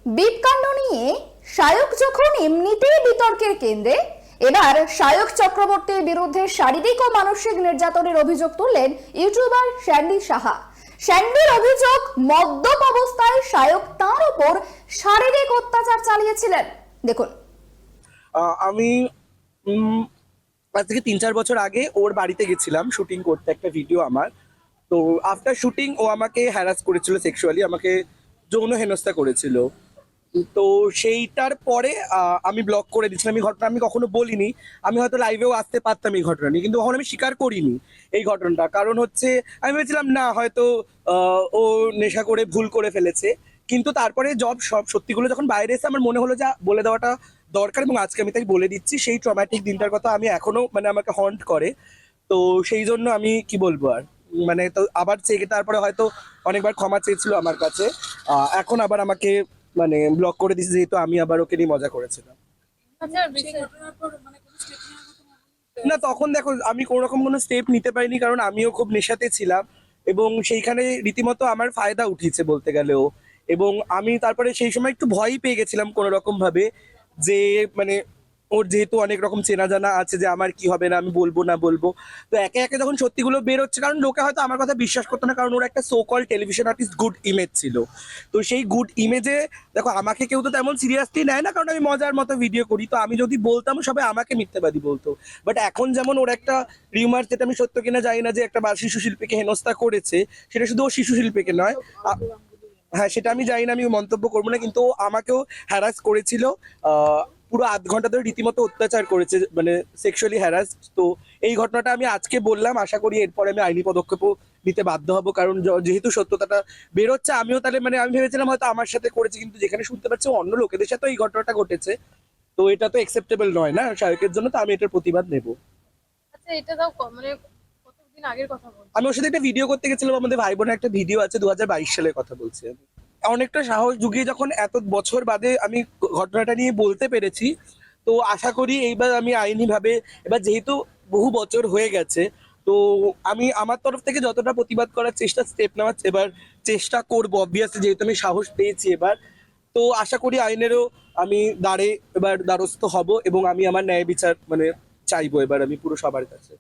বিপকাণ্ড নিয়ে শায়ক যখন এমনিতেই বিতর্কের কেন্দ্রে, এবার শায়ক চক্রবর্তীর বিরুদ্ধে শারীরিক ও মানসিক নির্যাতনের অভিযোগ তুললেন ইউটিউবার স্যান্ডি সাহা। স্যান্ডির অভিযোগ, মদ্যপ অবস্থায় শায়ক তার উপর শারীরিক অত্যাচার চালিয়েছিলেন। দেখুন, আমি আজ থেকে 3-4 বছর আগে ওর বাড়িতে গেছিলাম শুটিং করতে, একটা ভিডিও আমার। তো আফটার শুটিং ও আমাকে হ্যারাস করেছিল, সেক্সুয়ালি আমাকে যৌন হেনস্থা করেছিল। তো সেইটার পরে আমি ব্লক করে দিয়েছিলাম। এই ঘটনা আমি কখনো বলিনি, আমি হয়তো লাইভেও আসতে পারতাম এই ঘটনা নিয়ে, কিন্তু কখনো আমি স্বীকার করিনি এই ঘটনাটা। কারণ হচ্ছে আমি ভেবেছিলাম না, হয়তো ও নেশা করে ভুল করে ফেলেছে। কিন্তু তারপরে সব সত্যিগুলো যখন বাইরে এসে আমার মনে হলো যা বলে দেওয়াটা দরকার, এবং আজকে আমি তাই বলে দিচ্ছি। সেই ট্রমাটিক দিনটার কথা আমি এখনো মানে আমাকে হন্ট করে। তো সেই জন্য আমি কি বলবো আর, মানে তো আবার তারপরে হয়তো অনেকবার ক্ষমা চেয়েছিল আমার কাছে, এখন আবার আমাকে মানে ব্লক করে দিয়েছে, যেহেতু আমি আবার ওকে নিয়ে মজা করেছিলাম। না, তখন দেখো আমি কোনো রকম কোনো স্টেপ নিতে পারিনি, কারণ আমিও খুব নেশাতে ছিলাম, এবং সেইখানে রীতিমতো আমার ফায়দা উঠিয়েছে বলতে গেলেও। এবং আমি তারপরে সেই সময় একটু ভয়ই পেয়ে গেছিলাম কোনো রকম ভাবে, যে মানে ওর যেহেতু অনেক রকম চেনা জানা আছে, যে আমার কি হবে না, আমি বলবো না বলবো। তো একে একে যখন সত্যিগুলো বের হচ্ছে, কারণ লোকে হয়তো আমার কথা বিশ্বাস করতো না, কারণ ওর একটা so call television artist good image ছিল। তো সেই গুড ইমেজে দেখো আমাকে কেউ তো তেমন সিরিয়াসলি নেয় না, কারণ আমি মজার মতো ভিডিও করি। তো আমি যদি বলতাম, সবাই আমাকে মিথ্যাবাদী বলতো। বাট এখন যেমন ওর একটা রিউমার, যেটা আমি সত্য কিনা জানি না, যে একটা শিশু শিল্পীকে হেনস্থা করেছে, সেটা শুধু ও শিশু শিল্পীকে নয়, হ্যাঁ সেটা আমি জানি না, আমি মন্তব্য করবো না, কিন্তু ও আমাকেও হ্যারাস করেছিল। পুরো আধ ঘন্টা ধরে রীতিমতো অত্যাচার করেছে, মানে সেক্সুয়ালি হ্যারাস। তো এই ঘটনাটা আমি আজকে বললাম, আশা করি এরপরে আমি আইনি পদক্ষেপও নিতে বাধ্য হব, কারণ যেহেতু সত্যতাটা বেরোচ্ছে, আমিও তাহলে মানে আমি ভেবেছিলাম হয়তো আমার সাথে করেছে, কিন্তু যেখানে শুনতে পাচ্ছি অন্য লোকেদের সাথে এই ঘটনাটা ঘটেছে, তো এটা তো অ্যাকসেপ্টেবল নয় না শায়কের জন্য। তো আমি এটার প্রতিবাদ নেব। আচ্ছা, এটা দাও মানে কতদিন আগের কথা বল? আমি ওর সাথে একটা ভিডিও করতে গেছিলাম, আমাদের ভাই বোনের একটা ভিডিও আছে, 2022 সালের কথা বলছি আমি। অনেকটা সাহস জুগিয়ে যখন এত বছর বাদে আমি ঘটনাটা নিয়ে বলতে পেরেছি, তো আশা করি এইবার আমি আইনি ভাবে, এবার যেহেতু বহু বছর হয়ে গেছে, তো আমি আমার তরফ থেকে যতটা প্রতিবাদ করার স্টেপ নেওয়ার এবার চেষ্টা করবো, অবভিয়াসলি যেহেতু আমি সাহস পেয়েছি এবার। তো আশা করি আইনেরও আমি এবার দ্বারস্থ হব, এবং আমি আমার ন্যায় বিচার মানে চাইবো এবার আমি পুরো সবার কাছে।